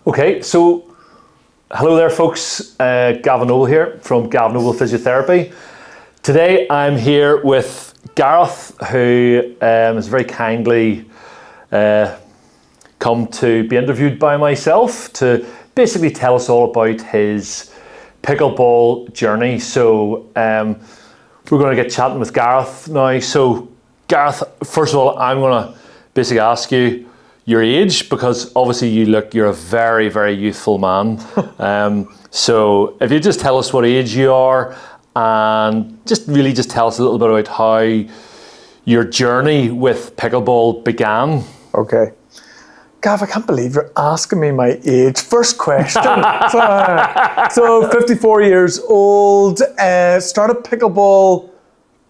Okay, so hello there folks, Gavin Noble here from Gav Noble Physiotherapy. Today I'm here with Gareth, who has very kindly come to be interviewed by myself to basically tell us all about his pickleball journey. So we're going to get chatting with Gareth now. So Gareth, first of all, I'm going to basically ask you your age, because obviously you're a very, very youthful man. So if you just tell us what age you are, and just tell us a little bit about how your journey with pickleball began. Okay. Gav, I can't believe you're asking me my age. First question. So 54 years old, started pickleball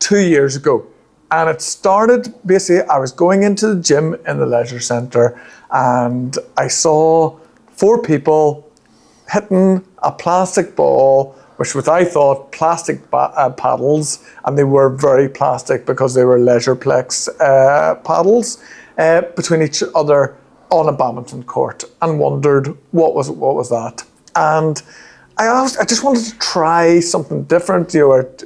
2 years ago. And it started, basically, I was going into the gym in the leisure centre and I saw 4 people hitting a plastic ball, which was, I thought, plastic paddles, and they were very plastic because they were Leisureplex paddles, between each other on a badminton court, and wondered what was that. And I just wanted to try something different.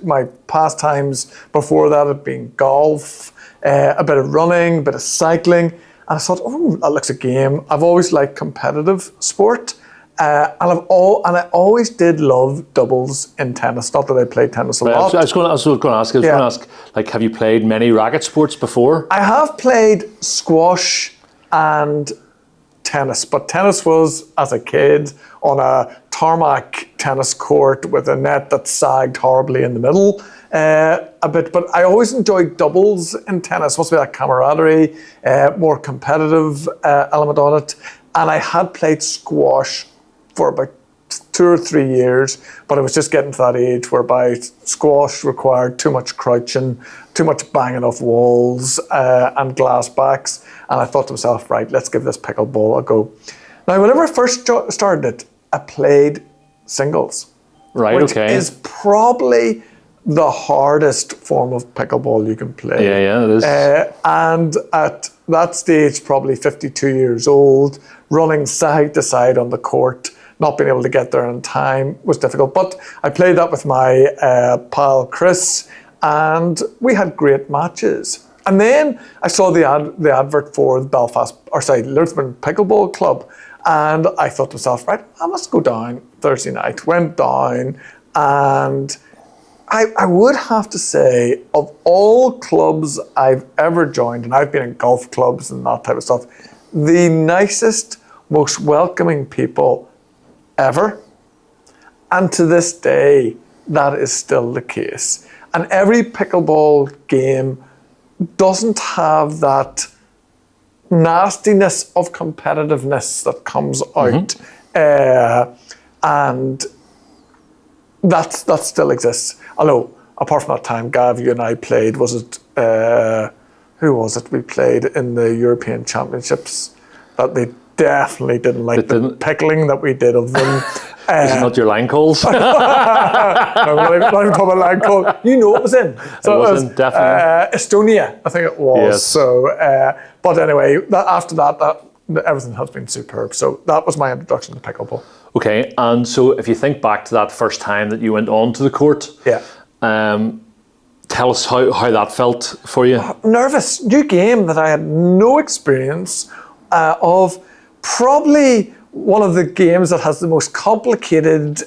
My pastimes before that had been golf, a bit of running, a bit of cycling, and I thought, oh, that looks a game. I've always liked competitive sport, and I always did love doubles in tennis. Not that I played tennis a lot. I was going to ask, like, have you played many racket sports before? I have played squash and tennis, but tennis was as a kid on a tarmac tennis court with a net that sagged horribly in the middle a bit. But I always enjoyed doubles in tennis. Must be that camaraderie, more competitive element on it. And I had played squash for about 2 or 3 years, but I was just getting to that age whereby squash required too much crouching, too much banging off walls and glass backs. And I thought to myself, right, let's give this pickleball a go. Now, whenever I first started it, I played singles. Right, which okay. is probably the hardest form of pickleball you can play. Yeah, it is. And at that stage, probably 52 years old, running side to side on the court, not being able to get there in time was difficult. But I played that with my pal Chris, and we had great matches. And then I saw the advert for the Lisbon Pickleball Club, and I thought to myself, right, I must go down Thursday night. Went down, and I would have to say, of all clubs I've ever joined, and I've been in golf clubs and that type of stuff, the nicest, most welcoming people ever. And to this day, that is still the case. And every pickleball game doesn't have that nastiness of competitiveness that comes out. And that still exists. Although, apart from that time, Gav, you and I played, who was it we played in the European Championships that they definitely didn't like the pickling that we did of them. Is it not your line calls? No, not even talking about line call. You know it was in. So it was in, definitely. Estonia, I think it was. Yes. So, but anyway, after that, everything has been superb. So that was my introduction to pickleball. Okay, and so if you think back to that first time that you went onto the court, tell us how that felt for you. Nervous, new game that I had no experience of. Probably one of the games that has the most complicated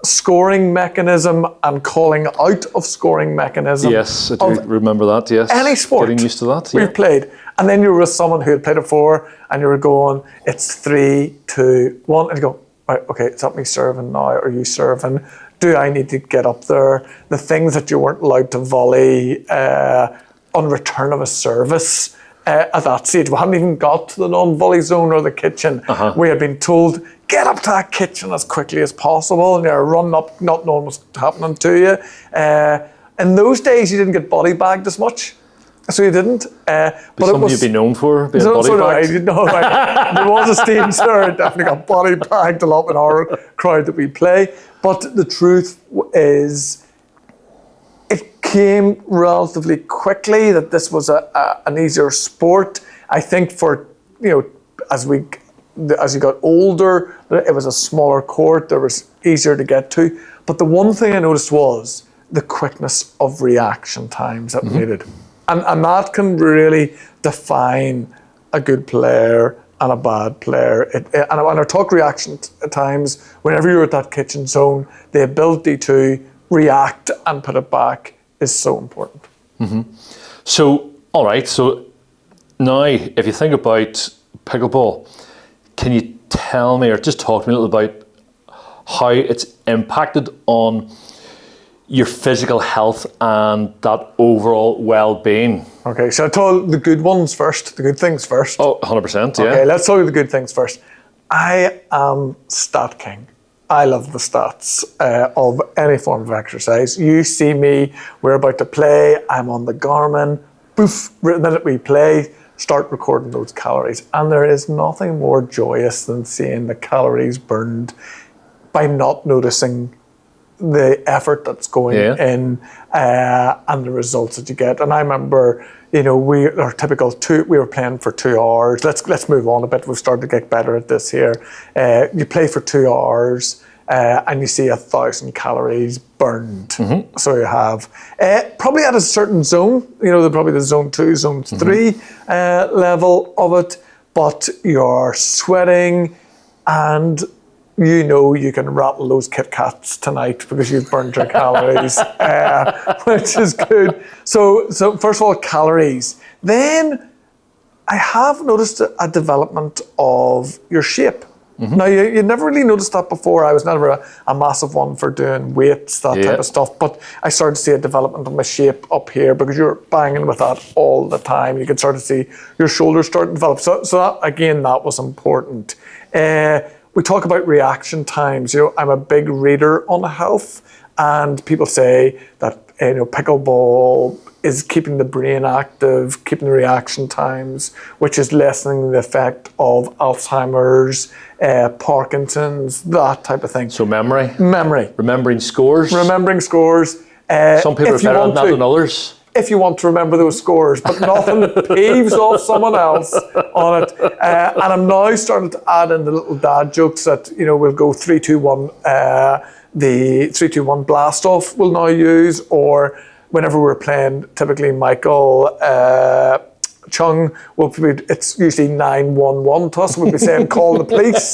scoring mechanism and calling out of scoring mechanism. Yes, I do remember that, yes. Any sport. Getting used to that, we've played. And then you were with someone who had played it before, and you were going, it's 3, 2, 1, and you go, right, okay, is that me serving now? Are you serving? Do I need to get up there? The things that you weren't allowed to volley on return of a service. At that stage, we hadn't even got to the non-volley zone or the kitchen. We had been told, get up to that kitchen as quickly as possible, and you're running up, not knowing what's happening to you. In those days, you didn't get body bagged as much, so you didn't. But something you'd be known for, being body bagged? There was a stage there, definitely got body bagged a lot in our crowd that we play. But the truth is, it came relatively quickly that this was an easier sport. I think for, as we as you got older, it was a smaller court, there was easier to get to. But the one thing I noticed was the quickness of reaction times that we needed. And that can really define a good player and a bad player. And when I talk reaction times, whenever you're at that kitchen zone, the ability to react and put it back is so important. So, all right, so now if you think about pickleball, can you tell me or just talk to me a little about how it's impacted on your physical health and that overall well-being? Okay, so I told the good ones first, the good things first. Oh, 100%, yeah. Okay, let's talk about the good things first. I am stat king. I love the stats of any form of exercise. You see me, we're about to play, I'm on the Garmin, poof, the minute we play, start recording those calories. And there is nothing more joyous than seeing the calories burned by not noticing the effort that's going in and the results that you get. And I remember, we were playing for 2 hours. Let's move on a bit. We've started to get better at this here. You play for 2 hours and you see 1,000 calories burned. So you have probably at a certain zone, probably the zone 2, zone 3 level of it, but you're sweating and you can rattle those Kit Kats tonight because you've burned your calories, which is good. So first of all, calories. Then I have noticed a development of your shape. Now, you never really noticed that before. I was never a massive one for doing weights, that type of stuff. But I started to see a development of my shape up here because you're banging with that all the time. You could start to see your shoulders start to develop. So that, again, that was important. We talk about reaction times. I'm a big reader on health, and people say that pickleball is keeping the brain active, keeping the reaction times, which is lessening the effect of Alzheimer's, Parkinson's, that type of thing. So memory. Remembering scores. Some people are better at that than others. If you want to remember those scores, but nothing peeves off someone else on it. And I'm now starting to add in the little dad jokes that, we'll go 3, 2, 1, the 3, 2, 1 blast off we'll now use, or whenever we're playing, typically Michael Chung, it's usually 911 to us. We'll be saying, call the police.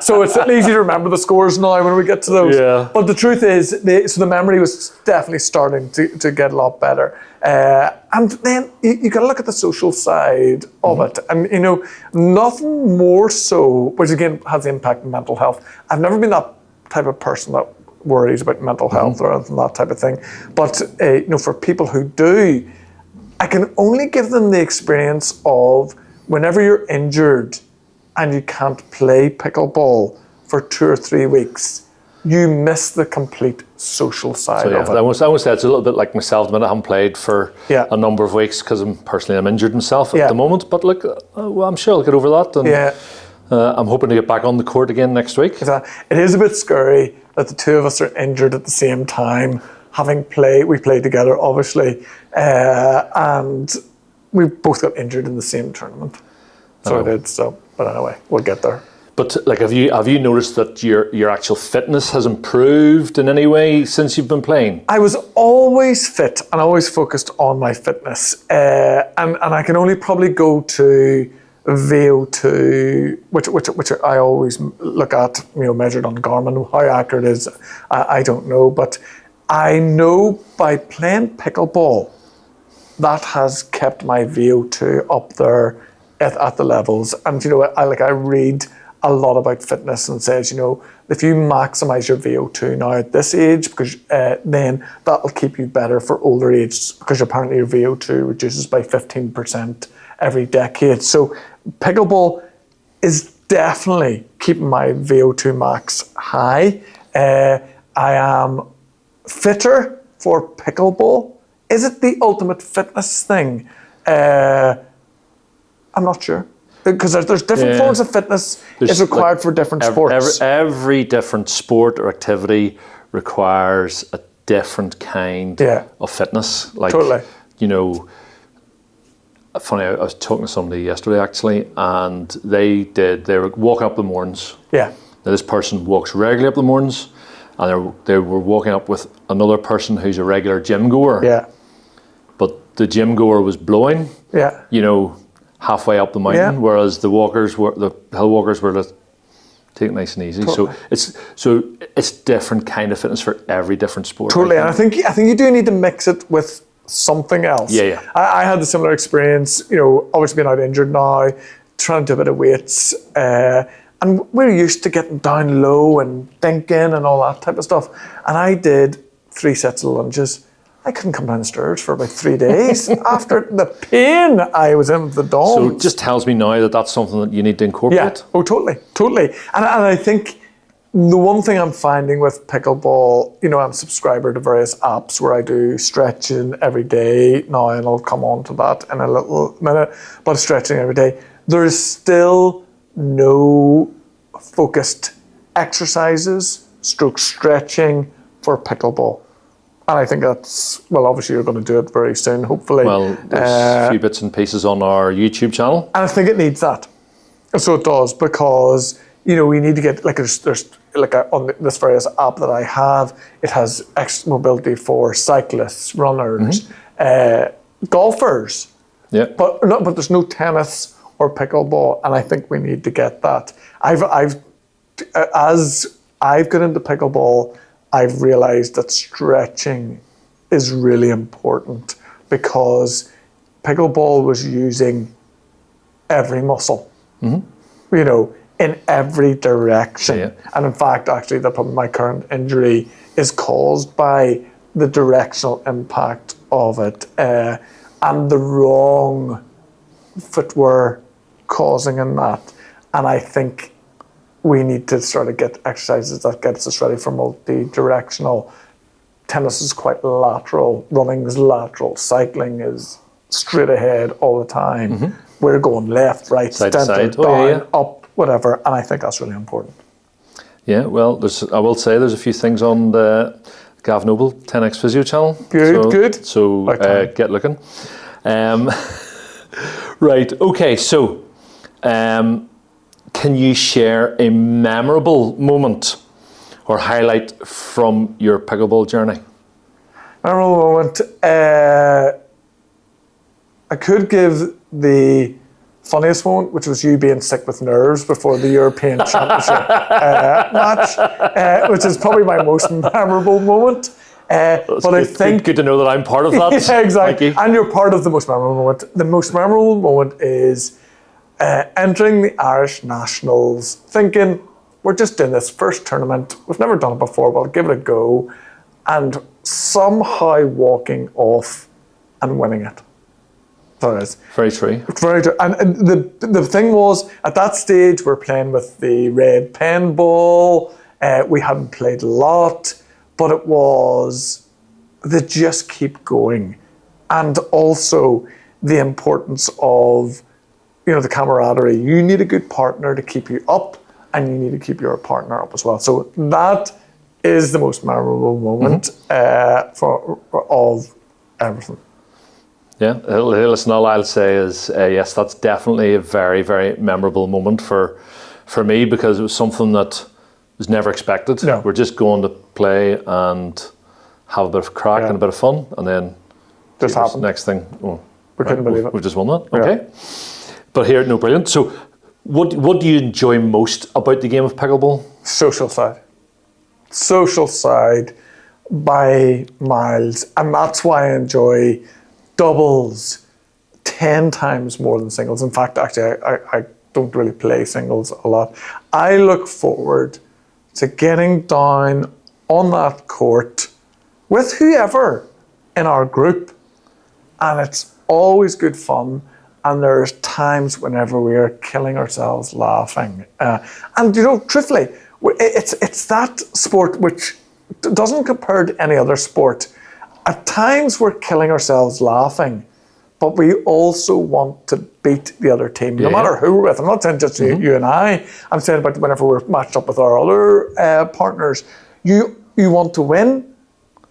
So it's easy to remember the scores now when we get to those. Yeah. But the truth is, the memory was definitely starting to get a lot better. And then you got to look at the social side of it. And, nothing more so, which again has the impact on mental health. I've never been that type of person that worries about mental health or anything, that type of thing. But, for people who do, I can only give them the experience of whenever you're injured and you can't play pickleball for 2 or 3 weeks, you miss the complete social side of it. I would say it's a little bit like myself. The minute I haven't played for a number of weeks because I'm injured myself at the moment. But look, I'm sure I'll get over that. And I'm hoping to get back on the court again next week. It is a bit scary that the two of us are injured at the same time. We played together, obviously, and we both got injured in the same tournament. So I did. But anyway, we'll get there. But have you noticed that your actual fitness has improved in any way since you've been playing? I was always fit and always focused on my fitness, and I can only probably go to VO2, which I always look at, measured on Garmin. How accurate it is, I don't know, but I know by playing pickleball, that has kept my VO2 up there at the levels. And I read a lot about fitness and says, if you maximize your VO2 now at this age, because then that'll keep you better for older ages, because apparently your VO2 reduces by 15% every decade. So pickleball is definitely keeping my VO2 max high. I am fitter for pickleball. Is it the ultimate fitness thing? I'm not sure. Because there's different forms of fitness is required for different sports. Every different sport or activity requires a different kind of fitness. Totally. funny, I was talking to somebody yesterday actually, and they were walking up the mornings. Yeah. Now, this person walks regularly up the mornings, and they were walking up with another person who's a regular gym goer. Yeah. But the gym goer was blowing. Yeah. You know, halfway up the mountain, whereas the hill walkers were just take it nice and easy. Totally. So it's different kind of fitness for every different sport. Totally, and I think you do need to mix it with something else. Yeah. I had a similar experience. You know, obviously being out injured now, trying to do a bit of weights, and we're used to getting down low and thinking and all that type of stuff. And I did 3 sets of lunges. I couldn't come down the stairs for about 3 days after the pain I was in with the DOMS. So it just tells me now that that's something that you need to incorporate. Yeah, oh totally. And I think the one thing I'm finding with pickleball, you know, I'm a subscriber to various apps where I do stretching every day now, and I'll come on to that in a little minute, but stretching every day. There is still no focused exercises, stroke stretching for pickleball. And I think that's, well, obviously you're going to do it very soon, hopefully. Well, there's a few bits and pieces on our YouTube channel. And I think it needs that. So it does, because, you know, we need to get, like, there's like on this various app that I have, it has extra mobility for cyclists, runners, golfers. Yeah. But there's no tennis or pickleball, and I think we need to get that. As I've got into pickleball, I've realized that stretching is really important, because pickleball was using every muscle, you know, in every direction. Yeah. And in fact, actually, my current injury is caused by the directional impact of it, and the wrong footwear causing in that. And I think we need to sort of get exercises that gets us ready for multi-directional. Tennis is quite lateral, running is lateral, cycling is straight ahead all the time. We're going left, right, Side to center, side. down, up, whatever, and I think that's really important. Yeah, well, I will say there's a few things on the Gav Noble 10x Physio Channel. Good. So get looking. Right, okay, so can you share a memorable moment or highlight from your pickleball journey? Memorable moment. I could give the funniest moment, which was you being sick with nerves before the European Championship match, which is probably my most memorable moment. But I think good to know that I'm part of that. Yeah, exactly. And you're part of the most memorable moment. The most memorable moment is entering the Irish Nationals, thinking, we're just doing this first tournament. We've never done it before, but I'll give it a go. And somehow walking off and winning it. So it is. Very true. Very true. And the thing was, at that stage, we're playing with the red pen ball. We hadn't played a lot, but it was the just keep going. And also the importance of, you know, the camaraderie. You need a good partner to keep you up, and you need to keep your partner up as well. So that is the most memorable moment of everything. Yeah, listen, all I'll say is, yes, that's definitely a very, very memorable moment for me, because it was something that was never expected. No. We're just going to play and have a bit of crack and a bit of fun, and then Just happened. next thing, We couldn't believe it. We've just won that. Okay. But here, no, brilliant. So what do you enjoy most about the game of pickleball? Social side. Social side by miles. And that's why I enjoy doubles 10 times more than singles. In fact, actually, I don't really play singles a lot. I look forward to getting down on that court with whoever in our group, and it's always good fun. And there's times whenever we are killing ourselves laughing. And, you know, truthfully, it's that sport which doesn't compare to any other sport. At times we're killing ourselves laughing, but we also want to beat the other team, no matter who we're with. I'm not saying just you and I. I'm saying about whenever we're matched up with our other partners. You want to win,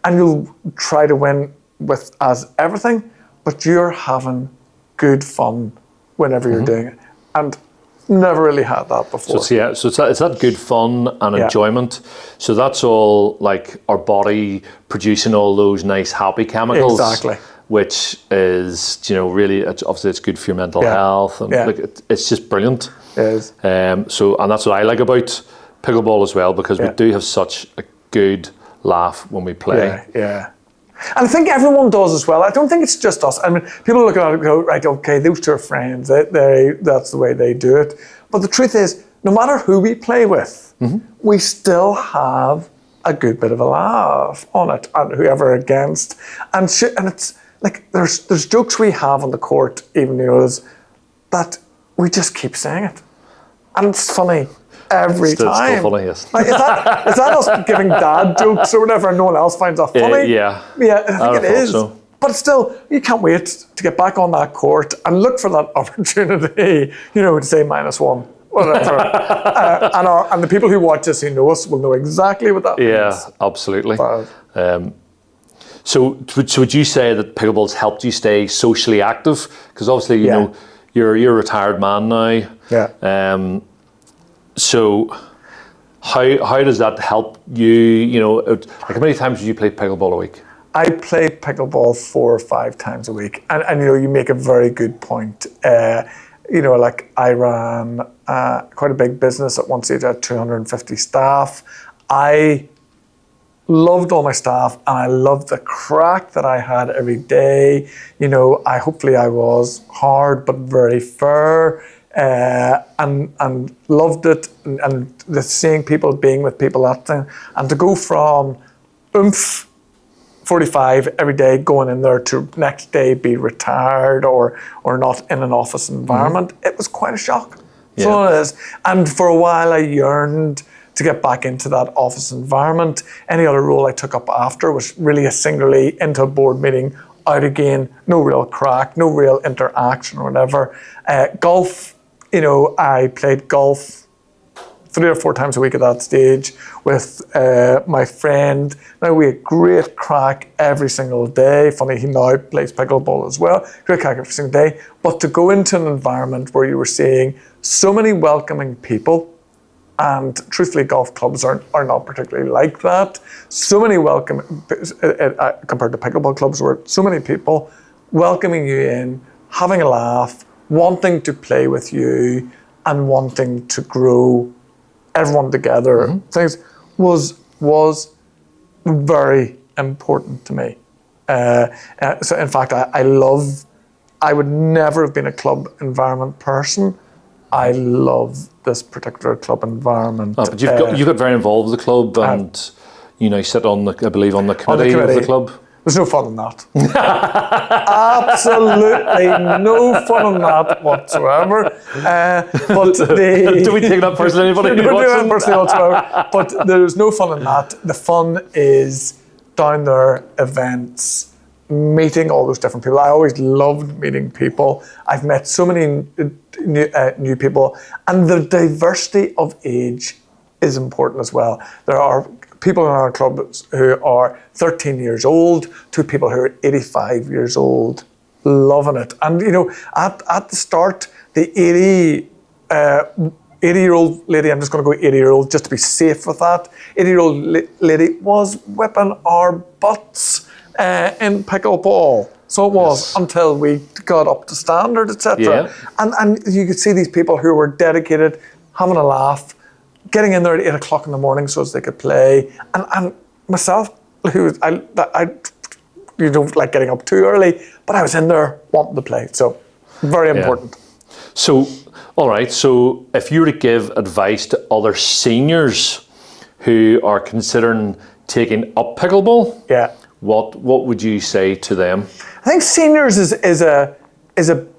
and you'll try to win with as everything, but you're having good fun whenever you're doing it. And never really had that before. So it's that good fun and enjoyment. So that's all like our body producing all those nice happy chemicals. Exactly. Which is, really, obviously it's good for your mental health, and it's just brilliant. It is. So, and that's what I like about pickleball as well, because we do have such a good laugh when we play. Yeah. And I think everyone does as well. I don't think it's just us. I mean, people look at it and go, right, okay, those two are friends. That's the way they do it. But the truth is, no matter who we play with, we still have a good bit of a laugh on it, and whoever against. And it's like, there's jokes we have on the court, even that we just keep saying it. And it's funny every time. It's still funny, yes. Like, is that us giving dad jokes or whatever and no one else finds that funny? Yeah, I think it is. So. But still, you can't wait to get back on that court and look for that opportunity, to say -1, whatever. And the people who watch us, who know us, will know exactly what that means. Yeah, absolutely. So would you say that pickleball's helped you stay socially active? Because obviously, you're a retired man now. Yeah. So how does that help you? Like, how many times do you play pickleball a week? I play pickleball 4 or 5 times a week, and you make a very good point. Like, I ran quite a big business at one stage. I had 250 staff. I loved all my staff, and I loved the crack that I had every day. Hopefully I was hard but very fair, and loved it, and the seeing people, being with people, that thing, and to go from 45 every day, going in there, to next day be retired or not in an office environment, it was quite a shock. So it is. And for a while I yearned to get back into that office environment. Any other role I took up after was really a singularly into a board meeting, out again, no real crack, no real interaction or whatever. Golf, I played golf 3 or 4 times a week at that stage with my friend. Now, we had great crack every single day. Funny, he now plays pickleball as well. Great crack every single day. But to go into an environment where you were seeing so many welcoming people, and truthfully, golf clubs are not particularly like that. So many welcome, compared to pickleball clubs, where so many people welcoming you in, having a laugh, wanting to play with you, and wanting to grow everyone together, things was very important to me. So in fact, I would never have been a club environment person. I love this particular club environment. But you got very involved with the club, and you sit on I believe on the committee of the club. There's no fun in that. Absolutely no fun in that whatsoever. But do we take it up personally? Anybody whatsoever. But there's no fun in that. The fun is down there, events, meeting all those different people. I always loved meeting people. I've met so many new people, and the diversity of age is important as well. There are people in our clubs who are 13 years old to people who are 85 years old, loving it. And at the start, the 80-year-old lady, I'm just going to go 80-year-old just to be safe with that, 80-year-old lady was whipping our butts in pickleball. So it was, until we got up to standard, etc. And you could see these people who were dedicated, having a laugh, getting in there at 8 o'clock in the morning so as they could play. And myself, who I don't like getting up too early, but I was in there wanting to play. So very important. So, all right. So if you were to give advice to other seniors who are considering taking up pickleball, what would you say to them? I think seniors is a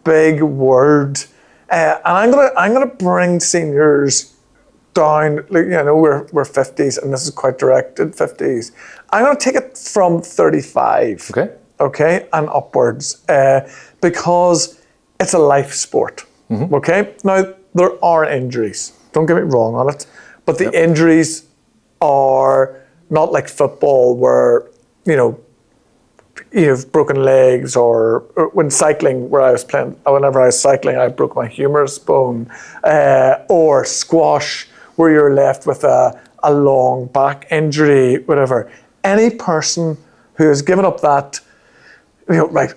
big word, and I'm gonna bring seniors down. Like, we're 50s, and this is quite directed 50s. I'm gonna take it from 35, okay, and upwards, because it's a life sport. Okay, now there are injuries. Don't get me wrong on it, but the injuries are not like football, where you've broken legs, or when cycling, whenever I was cycling, I broke my humerus bone, or squash, where you're left with a long back injury, whatever. Any person who has given up that,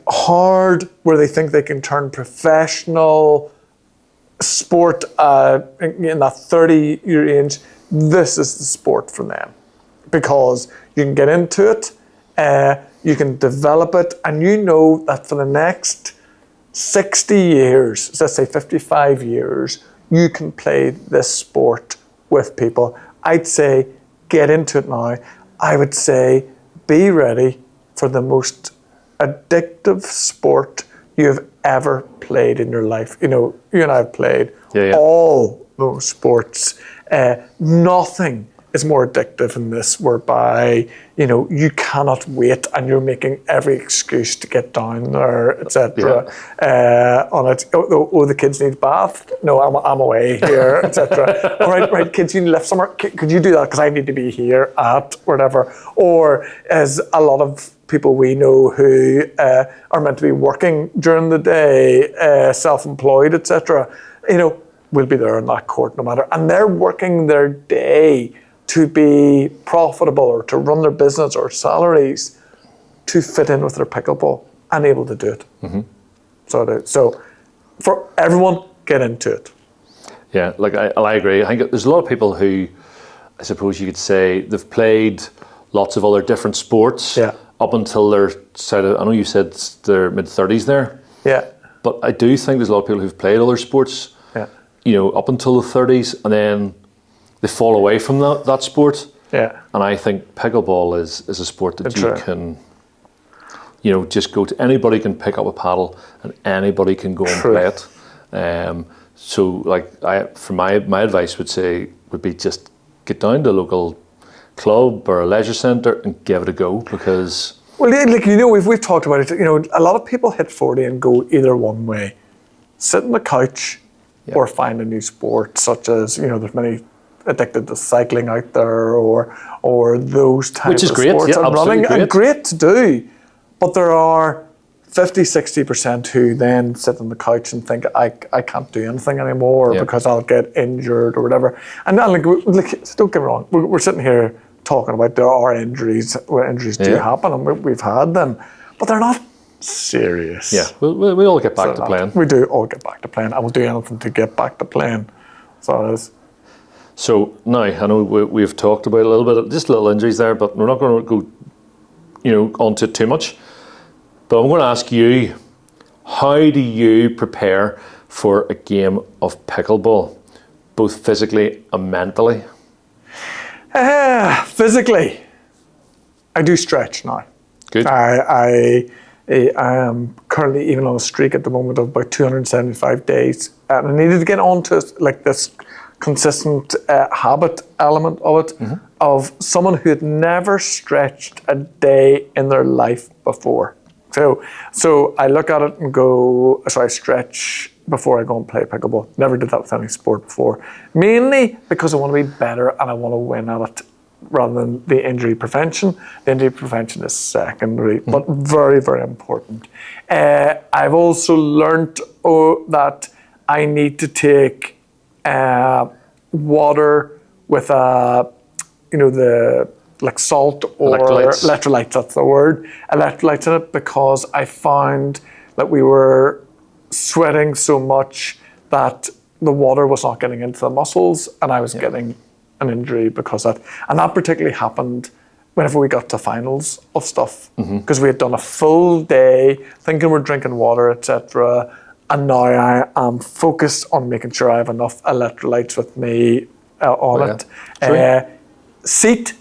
hard, where they think they can turn professional sport in that 30-year range, this is the sport for them, because you can get into it, you can develop it, and you know that for the next 60 years, let's say 55 years, you can play this sport with people. I'd say get into it now. I would say be ready for the most addictive sport you've ever played in your life. You and I have played all those sports. Nothing is more addictive than this, whereby you cannot wait and you're making every excuse to get down there, etc. On it. Oh, the kids need a bath. No, I'm away here, etc. All right, kids, you need to lift somewhere. Could you do that because I need to be here at whatever? Or as a lot of people we know who are meant to be working during the day, self-employed, etc. Will be there in that court no matter, and they're working their day to be profitable or to run their business or salaries to fit in with their pickleball and able to do it. Mm-hmm. So for everyone, get into it. Yeah, I agree. I think there's a lot of people who, I suppose you could say, they've played lots of other different sports up until their I know you said their mid-30s there. Yeah. But I do think there's a lot of people who've played other sports, up until the 30s, and then they fall away from that sport. Yeah. And I think pickleball is a sport that you can, just go to. Anybody can pick up a paddle and anybody can go and play it. So my advice would be just get down to a local club or a leisure centre and give it a go, because... Well, we've talked about it. A lot of people hit 40 and go either one way. Sit on the couch or find a new sport, such as, there's many addicted to cycling out there, or those types of sports. And running, and great to do. But there are 50-60% who then sit on the couch and think, I can't do anything anymore because I'll get injured or whatever. And don't get me wrong, we're sitting here talking about there are injuries, where injuries do happen, and we've had them, but they're not serious. Yeah, we all get back to playing. We do all get back to playing, and we'll do anything to get back to playing. So it is. So now, I know we've talked about a little bit of just little injuries there, but we're not going to go, onto it too much. But I'm going to ask you, how do you prepare for a game of pickleball, both physically and mentally? Physically, I do stretch now. Good. I am currently even on a streak at the moment of about 275 days, and I needed to get onto this consistent habit element of it, of someone who had never stretched a day in their life before. So I look at it and go, so I stretch before I go and play pickleball. Never did that with any sport before. Mainly because I want to be better and I want to win at it rather than the injury prevention. The injury prevention is secondary, but very, very important. I've also learned that I need to take water with salt or electrolytes, that's the word, electrolytes in it, because I found that we were sweating so much that the water was not getting into the muscles, and I was getting an injury because of that. And that particularly happened whenever we got to finals of stuff, because we had done a full day thinking we're drinking water, etc. And now I am focused on making sure I have enough electrolytes with me on it. Seat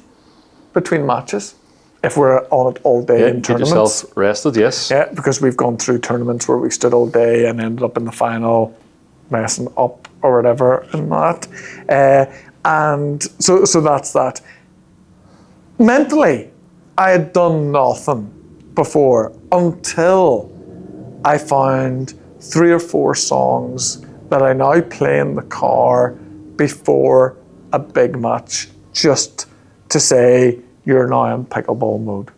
between matches, if we're on it all day in tournaments. Get yourself rested, yes. Yeah, because we've gone through tournaments where we stood all day and ended up in the final messing up or whatever and that. And so that's that. Mentally, I had done nothing before until I found 3 or 4 songs that I now play in the car before a big match, just to say, you're now in pickleball mode.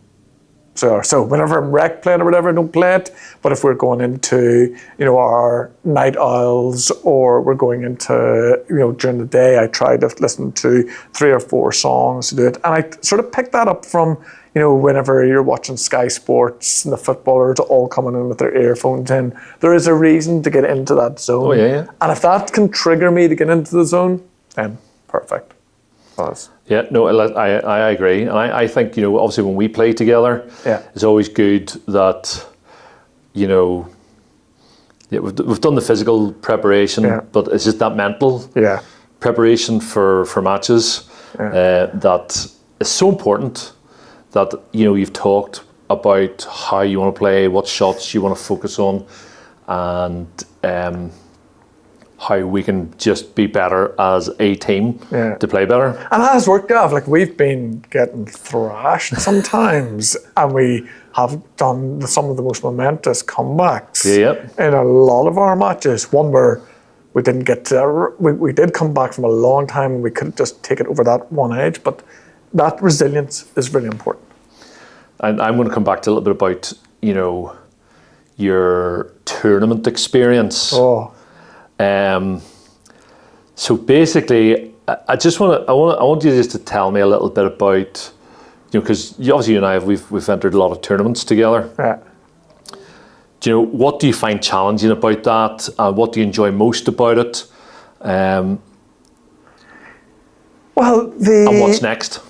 So whenever I'm rec playing or whatever, I don't play it. But if we're going into, our night owls, or we're going into, during the day, I try to listen to 3 or 4 songs to do it. And I sort of pick that up from, whenever you're watching Sky Sports and the footballers all coming in with their earphones in, there is a reason to get into that zone. Oh, yeah. And if that can trigger me to get into the zone, then perfect. Yeah, no, I agree. And I think, obviously when we play together, it's always good that, we've done the physical preparation, but it's just that mental preparation for matches that is so important, that, you've talked about how you want to play, what shots you want to focus on, and how we can just be better as a team to play better. And it has worked, Gav. Like, we've been getting thrashed sometimes, and we have done some of the most momentous comebacks in a lot of our matches. One where we didn't get to, we did come back from a long time, and we could just take it over that one edge, but that resilience is really important. And I'm going to come back to a little bit about, your tournament experience. So basically, I want you just to tell me a little bit about, because obviously you and I we've entered a lot of tournaments together. What do you find challenging about that? What do you enjoy most about it? And what's next?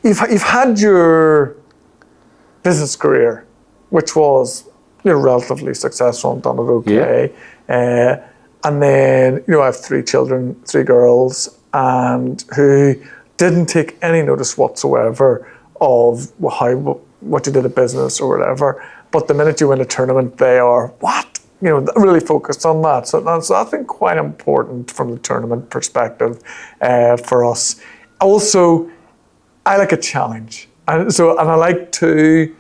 You've had your business career, which was relatively successful and done it okay. And then, I have 3 children, 3 girls, and who didn't take any notice whatsoever of what you did at business or whatever. But the minute you win a tournament, they are, what? Really focused on that. So that's been quite important from the tournament perspective for us. Also, I like a challenge. And I like to,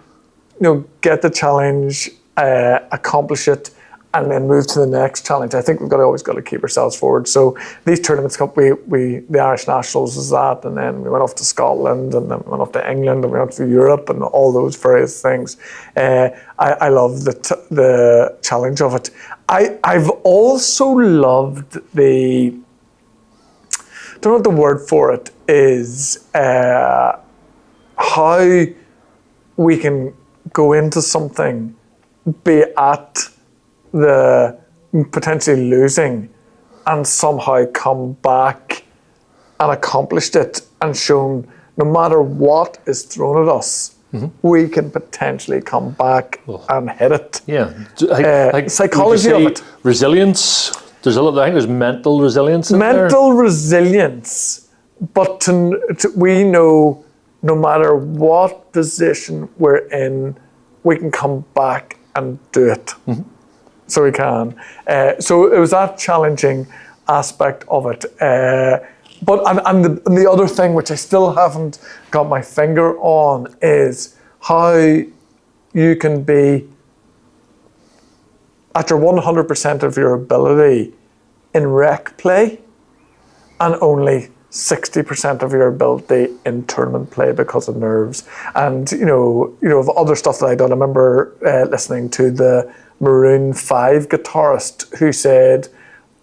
get the challenge, accomplish it, and then move to the next challenge. I think we've always got to keep ourselves forward. So these tournaments, the Irish Nationals was that, and then we went off to Scotland, and then we went off to England, and we went to Europe, and all those various things. I love the challenge of it. I've also loved I don't know what the word for it is, how we can go into something, be at the potentially losing, and somehow come back and accomplished it, and shown no matter what is thrown at us, we can potentially come back and hit it. Yeah, psychology of it. Resilience. I think there's mental resilience in there. Mental resilience, but we know no matter what position we're in, we can come back and do it. So we can. So it was that challenging aspect of it. But the other thing, which I still haven't got my finger on, is how you can be at your 100% of your ability in rec play, and only 60% of your ability in tournament play because of nerves. And of other stuff that I done, I remember listening to the Maroon 5 guitarist who said,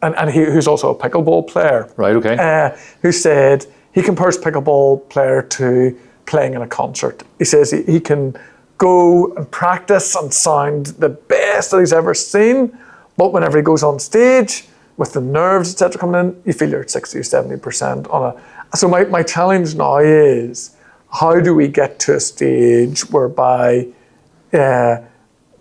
and who's also a pickleball player. Right, okay. Who said he compares pickleball player to playing in a concert. He says he can go and practice and sound the best that he's ever seen, but whenever he goes on stage, with the nerves, etc. coming in, you feel you're at 60 or 70% on a... So my challenge now is, how do we get to a stage whereby we're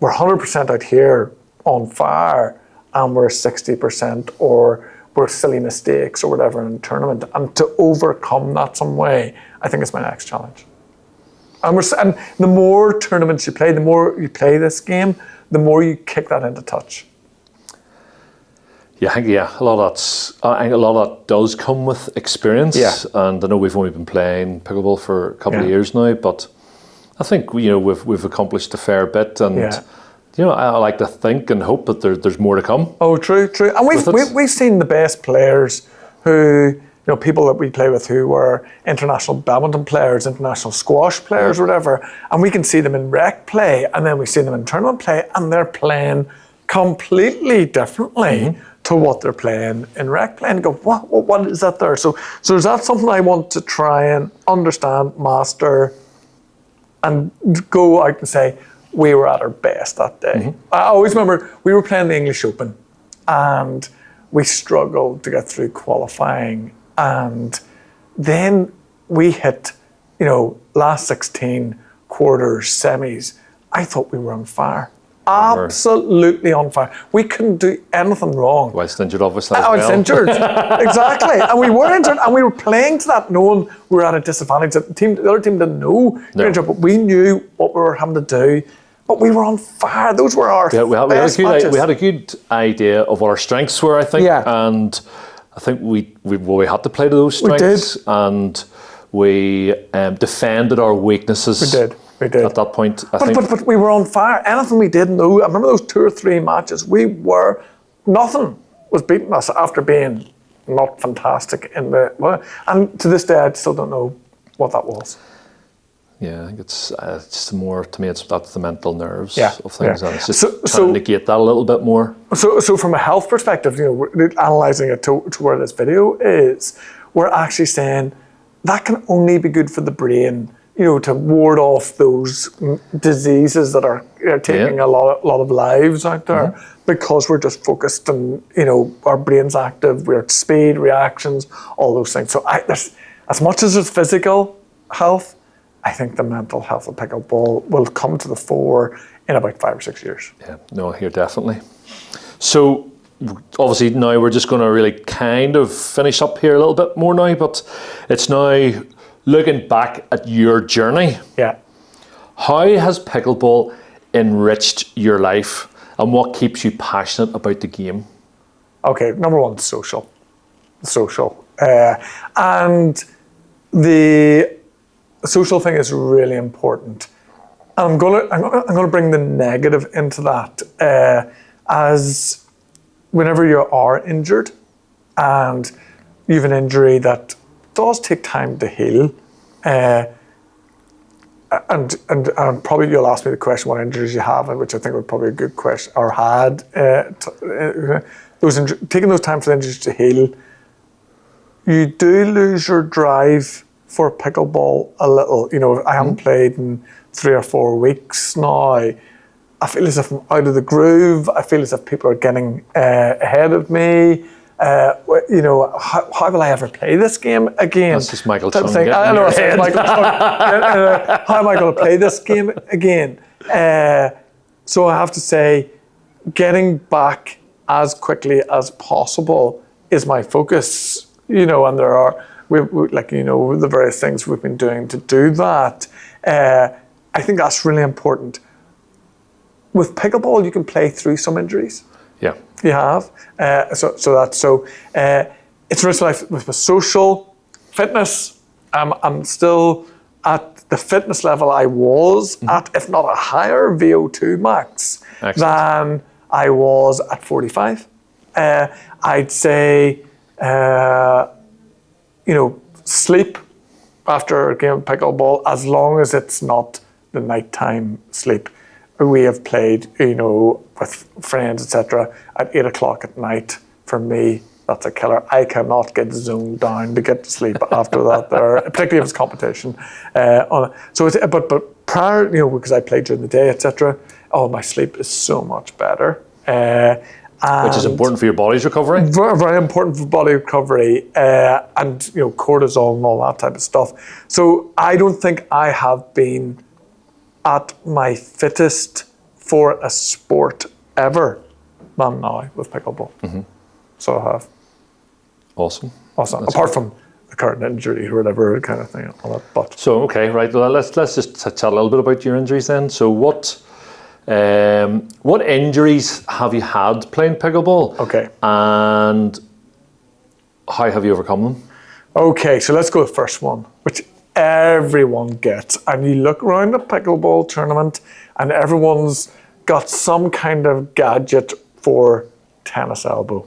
100% out here on fire, and we're 60%, or we're silly mistakes or whatever in a tournament, and to overcome that some way, I think is my next challenge. And the more tournaments you play, the more you play this game, the more you kick that into touch. Yeah, I think a lot of that does come with experience. Yeah. And I know we've only been playing pickleball for a couple of years now, but I think we've accomplished a fair bit, and I like to think and hope that there's more to come. Oh, true. And we've seen the best players who people that we play with who were international badminton players, international squash players, whatever, and we can see them in rec play, and then we see them in tournament play, and they're playing completely differently to what they're playing in rec play, and go, what is that there? So is that something I want to try and understand, master, and go out and say, we were at our best that day. I always remember we were playing the English Open and we struggled to get through qualifying, and then we hit, last 16, quarters, semis. I thought we were on fire. Absolutely on fire. We couldn't do anything wrong. Whilst injured, obviously. I was injured, exactly. And we were injured, and we were playing to that, knowing we were at a disadvantage. The other team didn't know we were injured, but we knew what we were having to do. But we were on fire. Those were our best matches. We had a good idea of what our strengths were, I think. Yeah. And I think we had to play to those strengths. We did. And we defended our weaknesses. We did. At that point, I think. But we were on fire. Anything we did, I remember those 2 or 3 matches, nothing was beating us after being not fantastic and to this day, I still don't know what that was. Yeah, I think it's just more, to me, that's the mental nerves of things. Yeah. And it's just trying to negate that a little bit more. So from a health perspective, we're analysing it to where this video is, we're actually saying that can only be good for the brain, to ward off those diseases that are taking a lot of lives out there, because we're just focused on, our brain's active, we're at speed, reactions, all those things. So as much as there's physical health, I think the mental health of pickleball will come to the fore in about 5 or 6 years. Yeah, no, here definitely. So obviously now we're just going to really kind of finish up here a little bit more now, but it's now looking back at your journey. Yeah. How has pickleball enriched your life, and what keeps you passionate about the game? Okay, number one, social. And the social thing is really important. And I'm gonna bring the negative into that, as whenever you are injured and you have an injury that does take time to heal, and probably you'll ask me the question what injuries you have, which I think would probably be a good question, or had, taking those time for the injuries to heal, you do lose your drive for pickleball a little. I haven't played in 3 or 4 weeks now. I feel as if I'm out of the groove. I feel as if people are getting ahead of me. How will I ever play this game again? That's just Michael Chung. I know, it's Michael Chung. How am I going to play this game again? So I have to say, getting back as quickly as possible is my focus. And there are, the various things we've been doing to do that. I think that's really important. With pickleball, you can play through some injuries. Yeah. You have. It's rich life with social fitness. I'm still at the fitness level I was at, if not a higher VO2 max than I was at 45. I'd say, sleep after a game of pickleball, as long as it's not the nighttime sleep. We have played, with friends, etc., at 8 o'clock at night. For me, that's a killer. I cannot get zoned down to get to sleep after that, particularly if it's competition. But prior, because I played during the day, etc., my sleep is so much better. Which is important for your body's recovery. Very, very important for body recovery, and cortisol and all that type of stuff. So I don't think I have been at my fittest for a sport ever than now with pickleball. So I have. Awesome. Apart from the current injury or whatever kind of thing. All that, but. So okay, right. Well, let's just chat a little bit about your injuries then. So what injuries have you had playing pickleball? Okay. And how have you overcome them? Okay, so let's go with the first one, which everyone gets. And you look around a pickleball tournament and everyone's got some kind of gadget for tennis elbow.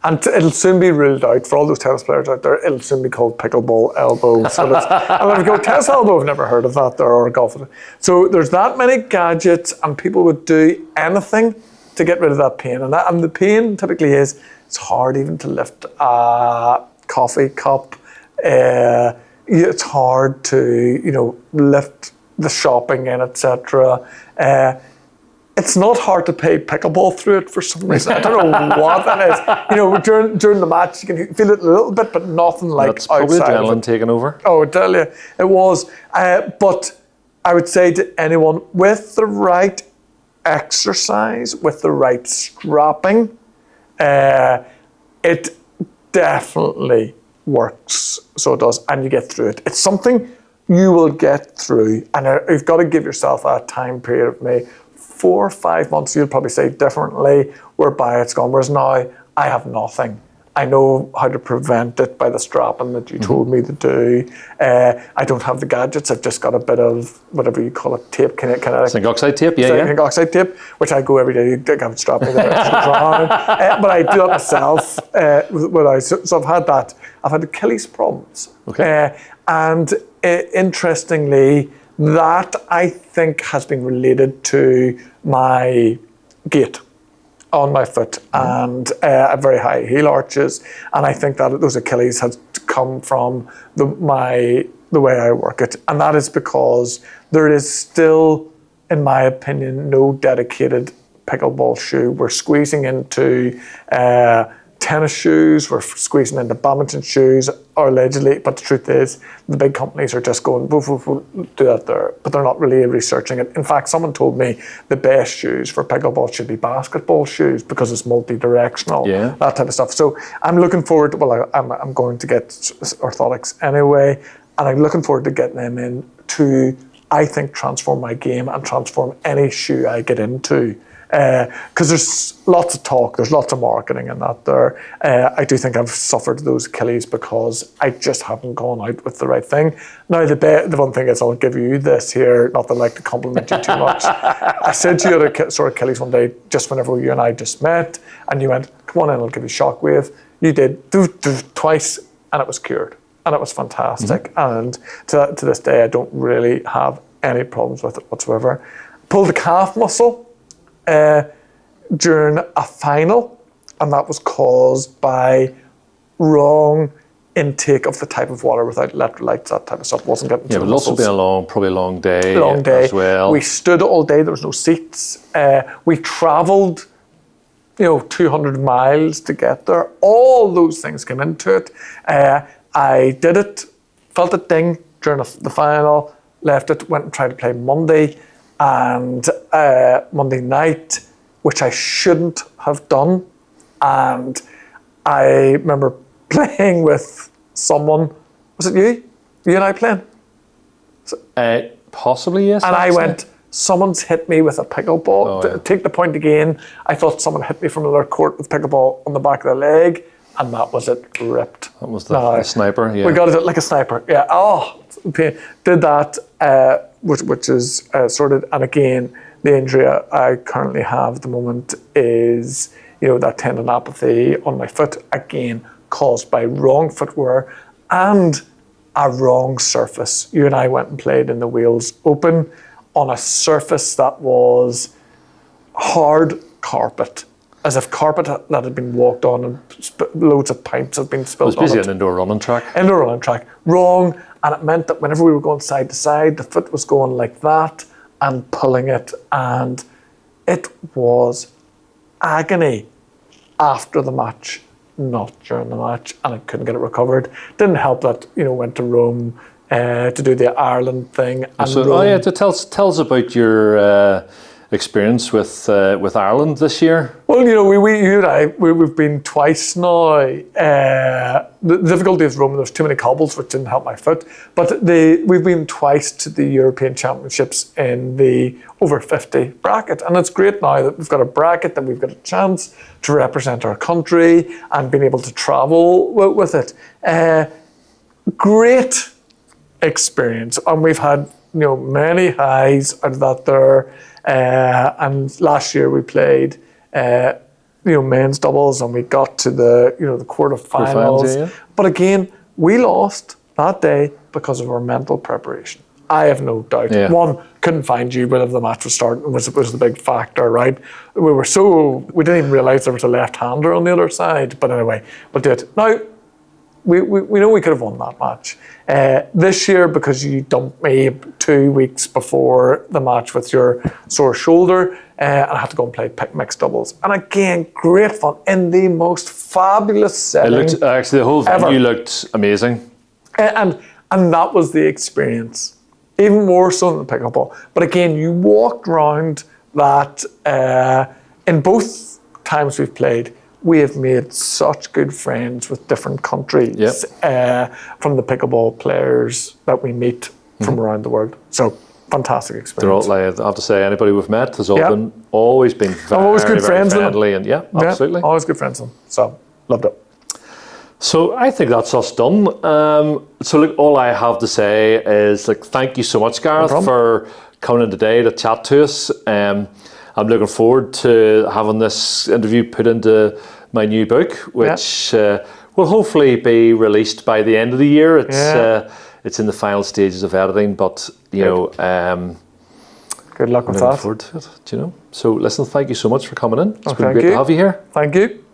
And it'll soon be ruled out for all those tennis players out there. It'll soon be called pickleball elbow. So and if you go tennis elbow, I've never heard of that there, or golf. So there's that many gadgets, and people would do anything to get rid of that pain. And the pain typically is, it's hard even to lift a coffee cup. It's hard to, lift the shopping in, etc. It's not hard to play pickleball through it for some reason. I don't know what that is. During the match, you can feel it a little bit, but nothing like That's probably outside adrenaline taking over. Oh, I tell you, it was. But I would say to anyone, with the right exercise, with the right strapping, it definitely works. So it does, and you get through it. It's something you will get through, and you've got to give yourself a time period of maybe 4 or 5 months. You'll probably say differently, whereby it's gone. Whereas now, I have nothing. I know how to prevent it by the strapping that you told me to do. I don't have the gadgets. I've just got a bit of whatever you call it, tape, kind of zinc oxide tape, zinc oxide tape, which I go every day. Gavin strap me there. But I do it myself. So I've had that. I've had Achilles problems. Okay. And interestingly, that I think has been related to my gait on my foot and a very high heel arches, and I think that those Achilles has come from the way I work it, and that is because there is still, in my opinion, no dedicated pickleball shoe. We're squeezing into tennis shoes, we're squeezing into badminton shoes, or allegedly, but the truth is, the big companies are just going, woof, woof, woof, do that there, but they're not really researching it. In fact, someone told me the best shoes for pickleball should be basketball shoes because it's multi-directional, that type of stuff. So I'm looking forward to, I'm going to get orthotics anyway, and I'm looking forward to getting them in to, I think, transform my game and transform any shoe I get into. Because there's lots of talk, there's lots of marketing in that there. I do think I've suffered those Achilles because I just haven't gone out with the right thing. Now, the one thing is, I'll give you this here, not that I like to compliment you too much. I said to you at a sore Achilles one day, just whenever you and I just met, and you went, come on in, I'll give you shockwave. You did twice, and it was cured. And it was fantastic. And to this day, I don't really have any problems with it whatsoever. Pulled the calf muscle during a final, and that was caused by wrong intake of the type of water without electrolytes, that type of stuff. Wasn't getting but it's also been probably a long day. Long day as well. We stood all day. There was no seats. We travelled, 200 miles to get there. All those things came into it. I did it, felt it ding during the final, left it, went and tried to play Monday. And Monday night, which I shouldn't have done. And I remember playing with someone. Was it you? You and I playing? Possibly, yes. And I went, someone's hit me with a pickleball. Take the point again. I thought someone hit me from another court with pickleball on the back of the leg. And that was it, ripped. That was the sniper, yeah. We got it like a sniper, yeah. Oh, pain. Did that, which is sorted. And again, the injury I currently have at the moment is, that tendinopathy on my foot, again, caused by wrong footwear and a wrong surface. You and I went and played in the Wales Open on a surface that was hard carpet. As if carpet that had been walked on and loads of pints had been spilled on it. It was basically an indoor running track. Indoor running track. Wrong. And it meant that whenever we were going side to side, the foot was going like that and pulling it. And it was agony after the match, not during the match. And I couldn't get it recovered. Didn't help that, went to Rome to do the Ireland thing. And tell us about your experience with Ireland this year. Well, you and I, we've been twice now. The difficulty is Rome, there's too many cobbles, which didn't help my foot. But we've been twice to the European Championships in the over 50 bracket. And it's great now that we've got a bracket, that we've got a chance to represent our country and being able to travel with it. Great experience. And we've had, many highs out of that there. And last year we played men's doubles, and we got to the the quarterfinals. Yeah. But again, we lost that day because of our mental preparation. I have no doubt. Yeah. One, couldn't find you whenever the match was starting was the big factor, right? We didn't even realise there was a left-hander on the other side. But anyway, we'll do it. Now, we know we could have won that match. This year, because you dumped me 2 weeks before the match with your sore shoulder, I had to go and play mixed doubles. And again, great fun in the most fabulous setting. It looked, actually, the whole venue looked amazing. And that was the experience. Even more so than the pickleball. But again, you walked around that, in both times we've played, we have made such good friends with different countries from the pickleball players that we meet from around the world. So, fantastic experience. They're all, I have to say, anybody we've met has always been very, good friends very friendly. And absolutely. Always good friends with them. So, loved it. So I think that's us done. So look, all I have to say is thank you so much, Gareth, for coming in today to chat to us. I'm looking forward to having this interview put into my new book, which will hopefully be released by the end of the year. It's in the final stages of editing, but good luck with that. Forward to it, So listen, thank you so much for coming in. It's been great you. to have you here. Thank you.